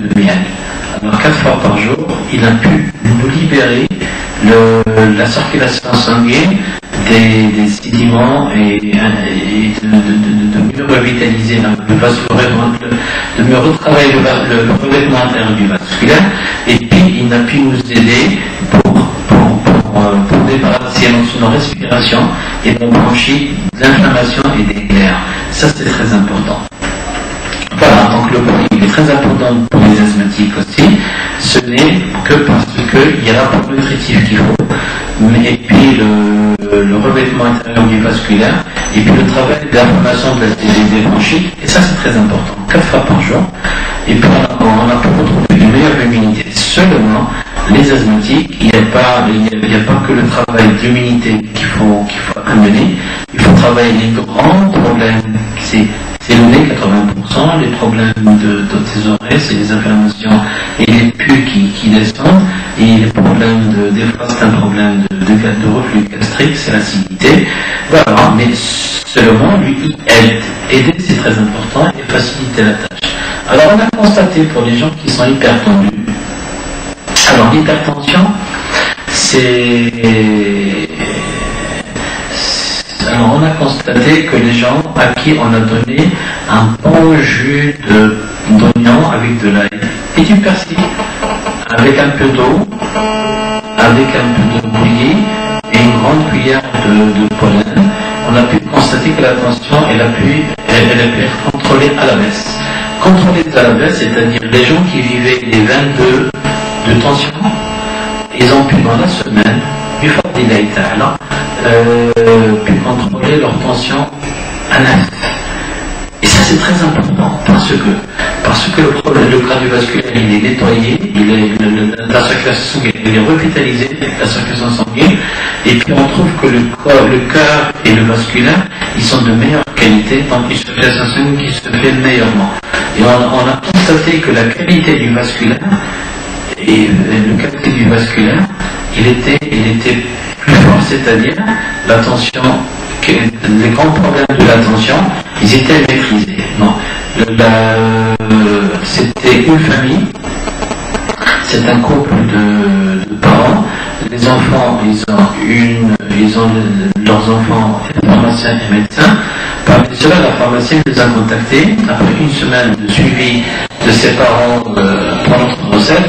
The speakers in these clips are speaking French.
de miel. Alors 4 fois par jour, il a pu nous libérer la circulation sanguine des sédiments et de mieux revitaliser le vasculaire, de mieux retravailler le revêtement intérieur du vasculaire, et puis il a pu nous aider pour débarrasser nos respirations et nos bronchites de l'inflammation et des glaires. Ça c'est très important. Voilà, donc le bouillon est très important pour les asthmatiques aussi. Ce n'est que parce qu'il y a l'apport nutritif qu'il faut, et puis le revêtement intérieur du vasculaire, et puis le travail d'inflammation des bronchites, et ça c'est très important, 4 fois par jour. Et puis on a pu retrouver une meilleure immunité. Seulement, les asthmatiques, il n'y a pas que le travail d'immunité qu'il faut amener, il faut travailler les grands problèmes. C'est le nez 80%, les problèmes de tes oreilles, c'est les inflammations et les pus qui descendent, et les problèmes des fois c'est un problème de reflux gastrique, c'est l'acidité. Voilà, mais seulement lui aide. Aider c'est très important et faciliter la tâche. Alors on a constaté pour les gens qui sont hypertendus, alors l'hypertension alors on a constaté que les gens à qui on a donné un bon jus d'oignon avec de l'ail et du persil, avec un peu d'eau, avec un peu de bouillie et une grande cuillère de pollen, on a pu constater que la tension elle a pu être contrôlée à la baisse. Contrôlée à la baisse, c'est-à-dire les gens qui vivaient les 22 de tension, ils ont pu dans la semaine, du fadlillahi ta'ala, pu contrôler leur tension à 9. Et ça c'est très important parce que le problème le cardiovasculaire il est nettoyé, la circulation sanguine il est revitalisée, la circulation sanguine, et puis on trouve que le cœur et le vasculaire ils sont de meilleure qualité, donc une circulation sanguine qui se fait meilleurement. Et on a constaté que la qualité du vasculaire et le qualité du vasculaire il était plus fort, c'est-à-dire la tension, les grands problèmes de la tension, ils étaient maîtrisés. Non, c'était une famille, c'est un couple de parents. Les enfants, ils ont leurs enfants, pharmaciens et médecins. Parmi cela, la pharmacienne les a contactés après une semaine de suivi de ses parents pour notre recette.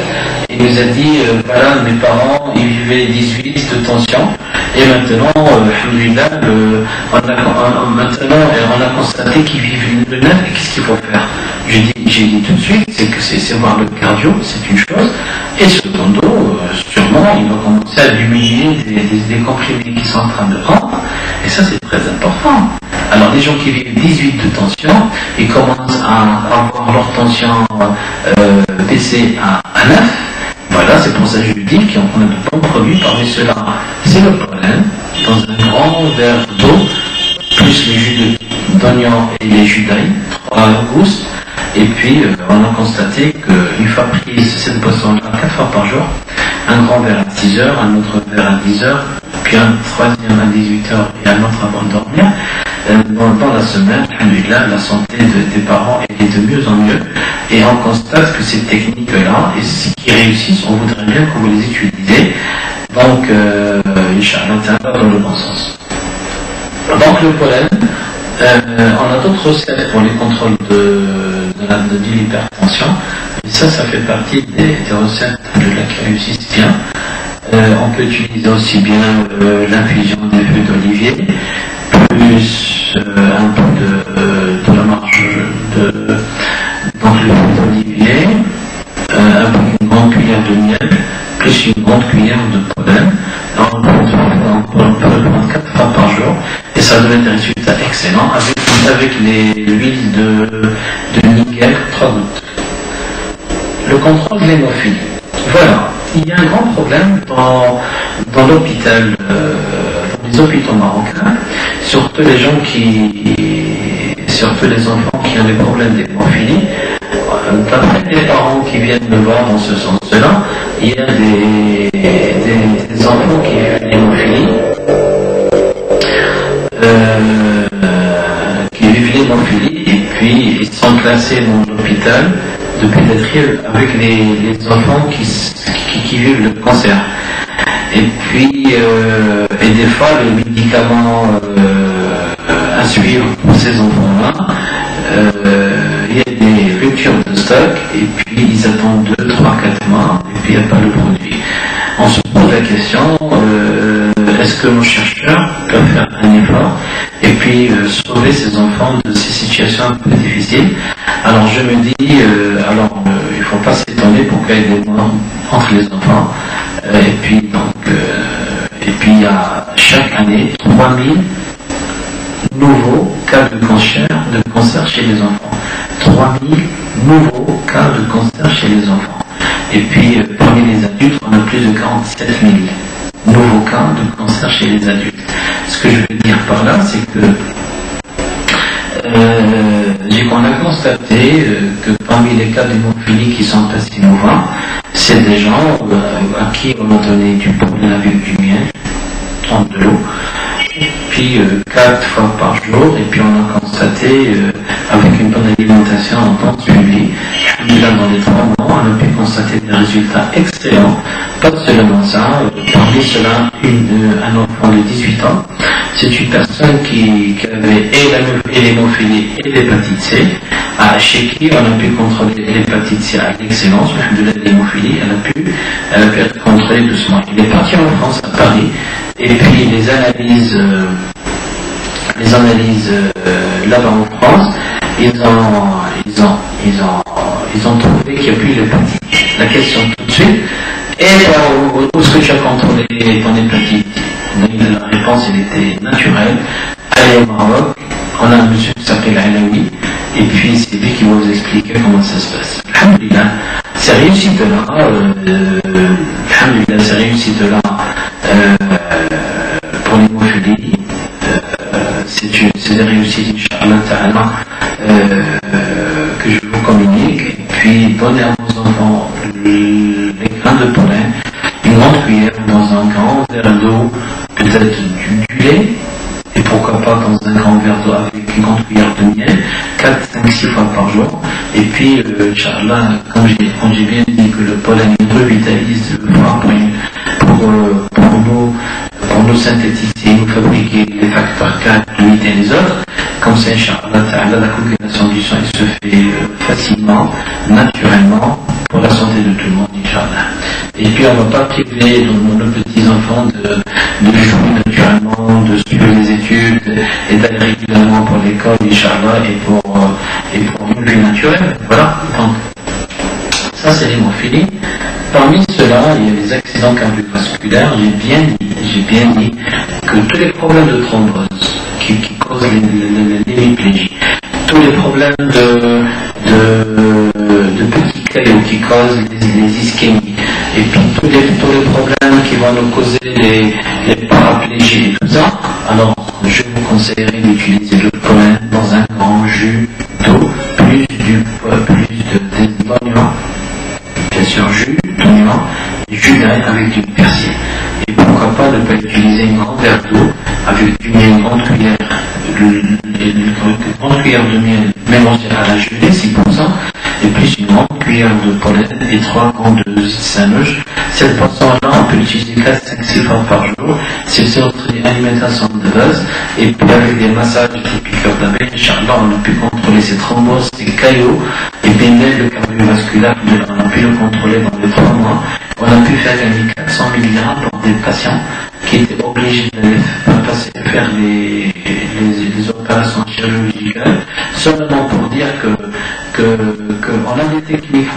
Il nous a dit, voilà, mes parents, ils vivaient 18 de tension, et maintenant, alhamdoulilah, on a constaté qu'ils vivent le 9, et qu'est-ce qu'il faut faire? J'ai dit tout de suite, c'est voir le cardio, c'est une chose, et secondo, sûrement, il va commencer à diminuer des comprimés qu'ils sont en train de prendre, et ça c'est très important. Alors les gens qui vivent 18 de tension, ils commencent à avoir leur tension baissée à 9. Voilà, c'est pour ça que je lui dis qu'on a de bons produits. Parmi ceux-là, c'est le pollen, dans un grand verre d'eau, plus les jus d'oignon et les jus d'ail, 3 gousses. Et puis, on a constaté qu'une fois prise cette boisson-là 4 fois par jour, un grand verre à 6 heures, un autre verre à 10 heures, puis un troisième à 18 heures et un autre avant de dormir, dans la semaine, la santé des parents est de mieux en mieux, et on constate que ces techniques-là, et ce qui réussissent, on voudrait bien que vous les utilisez, donc, Inch'Allah, dans le bon sens. Donc le pollen, on a d'autres recettes pour les contrôles de l'hypertension, et ça fait partie des recettes qui réussissent bien. On peut utiliser aussi bien l'infusion des feuilles d'olivier, plus un peu de la marge donc le feuille d'olivier, une grande cuillère de miel, plus une grande cuillère de pollen. On peut le prendre 4 fois par jour, et ça donne des résultats excellents avec l'huile de nickel, 3 gouttes. Le contrôle de l'hémophilie. Voilà, il y a un grand problème dans l'hôpital, dans les hôpitaux marocains, surtout les gens surtout les enfants qui ont des problèmes d'hémophilie. D'après les parents qui viennent me voir dans ce sens-là, il y a des enfants qui vivent l'hémophilie, et puis ils sont classés dans l'hôpital, de pédiatrie avec les enfants qui vivent le cancer. Et puis, et des fois, les médicaments à suivre pour ces enfants-là, il y a des ruptures de stock, et puis ils attendent 2, 3, 4 mois, et puis il n'y a pas le produit. On se pose la question, est-ce que nos chercheurs peuvent faire un effort et puis sauver ces enfants de ces situations un peu difficiles? Alors je me dis, il ne faut pas s'étonner pour qu'il y ait des morts entre les enfants. Et puis il y a chaque année 3000 nouveaux cas de cancer chez les enfants. 3000 nouveaux cas de cancer chez les enfants. Et puis parmi les adultes, on a plus de 47 000 nouveaux cas de cancer chez les adultes. Ce que je veux dire par là, c'est que on a constaté que parmi les cas d'hémophilie qui sont assez innovants, c'est des gens à qui on a donné du pollen avec du miel, de l'eau, puis 4 fois par jour, et puis on a constaté avec une bonne alimentation en temps suivi, là dans les 3 mois, on a pu constater des résultats excellents. Pas seulement ça, parmi cela, un enfant de 18 ans, c'est une personne qui avait et l'hémophilie et l'hépatite C, chez qui on a pu contrôler l'hépatite C à l'excellence, de l'hémophilie, elle a pu être contrôlée doucement. Il est parti en France, à Paris, et puis les analyses là-bas en France, ils ont trouvé qu'il n'y a plus l'hépatite. La question tout de suite, où est-ce que tu as contrôlé ton hépatite? La réponse, elle était naturelle. Allez au Maroc, on a un monsieur qui s'appelle Alaoui, et puis c'est lui qui va vous expliquer comment ça se passe. Alhamdulillah, ces réussites-là, pour l'hémophilie, c'est des réussites, Inch'Allah Ta'ala, que je vous communique, et puis donnez à vos enfants les grains de pollen, une grande cuillère dans un grand verre d'eau, peut-être du lait, et pourquoi pas dans un grand verre d'eau avec une grande cuillère de miel, 4, 5, 6 fois par jour. Et puis, Inch'Allah, quand j'ai bien dit que le pollen revitalise le foie pour nous synthétiser, nous fabriquer les facteurs 4, 8 et les autres, comme ça, Inch'Allah, la coagulation du sang se fait facilement, naturellement, pour la santé de tout le monde, Inch'Allah. Et puis on ne va pas priver nos petits-enfants de jouer naturellement, de suivre les études et d'aller régulièrement pour l'école, Inch'Allah, et pour une vie naturelle. Voilà. Donc, ça c'est l'hémophilie. Parmi ceux-là, il y a les accidents cardiovasculaires. J'ai bien dit que tous les problèmes de thrombose qui causent l'hémiplégie, tous les problèmes de petits caillots qui causent les ischémies, et puis tous les problèmes qui vont nous causer les paraplégies et tout ça, alors je vous conseillerais d'utiliser le pollen dans un grand jus d'eau, plus d'oignons, bien sûr jus d'oignon, jus d'ail avec du persil. Et pourquoi pas ne pas utiliser une grande verre d'eau avec une grande cuillère de miel mélangée à la gelée, 6%, et puis une grande cuillère de pollen et 3 grands de cyanure. Cette poisson-là, on peut l'utiliser 4, 5, 6 fois par jour. C'est notre alimentation de base. Et puis avec des massages et des piqûres d'abeilles, Inch'Allah, on a pu contrôler ces thromboses, ces caillots, et puis même le cardiovasculaire, on a pu le contrôler dans les 3 mois. On a pu faire gagner 400 mg pour des patients qui étaient obligés de faire les opérations chirurgicales, seulement pour dire qu'on a des techniques